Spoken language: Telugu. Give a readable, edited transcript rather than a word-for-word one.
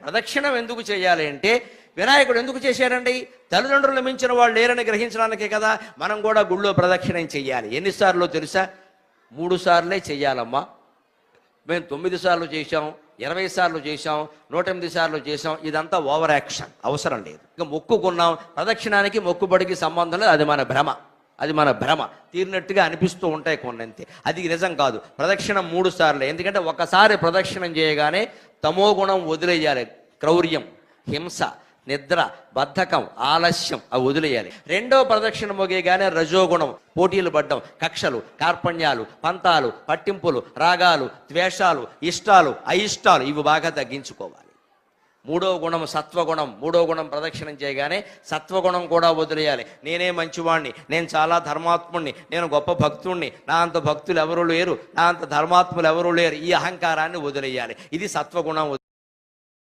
ప్రదక్షిణం ఎందుకు చేయాలి అంటే, వినాయకుడు ఎందుకు చేశారండి? తల్లిదండ్రులు మించిన వాళ్ళు లేరని గ్రహించడానికే కదా మనం కూడా గుళ్ళో ప్రదక్షిణం చెయ్యాలి. ఎన్నిసార్లు తెలుసా? 3 సార్లే చెయ్యాలమ్మా. మేము 9 సార్లు చేశాం, 20 సార్లు చేశాం, 108 సార్లు చేశాం. ఇదంతా ఓవర్ యాక్షన్, అవసరం లేదు. ఇక మొక్కుకున్నాం, ప్రదక్షిణానికి మొక్కుబడికి సంబంధం లేదు. అది మన భ్రమ తీరినట్టుగా అనిపిస్తూ ఉంటాయి కొన్నంతే. అది నిజం కాదు. ప్రదక్షిణం 3 సార్లే. ఎందుకంటే ఒకసారి ప్రదక్షిణం చేయగానే తమో గుణం వదిలేయాలి. క్రౌర్యం, హింస, నిద్ర, బద్ధకం, ఆలస్యం అవి వదిలేయాలి. రెండో ప్రదక్షిణ మోగేగానే రజోగుణం, పోటీలు పడ్డం, కక్షలు, కార్పణ్యాలు, పంతాలు, పట్టింపులు, రాగాలు, ద్వేషాలు, ఇష్టాలు, అయిష్టాలు ఇవి బాగా తగ్గించుకోవాలి. మూడో గుణం సత్వగుణం. మూడో గుణం ప్రదక్షిణం చేయగానే సత్వగుణం కూడా వదిలేయాలి. నేనే మంచివాణ్ణి, నేను చాలా ధర్మాత్ముణ్ణి, నేను గొప్ప భక్తుణ్ణి, నా అంత భక్తులు ఎవరు లేరు, నా అంత ధర్మాత్ములు ఎవరు లేరు, ఈ అహంకారాన్ని వదిలేయాలి. ఇది సత్వగుణం.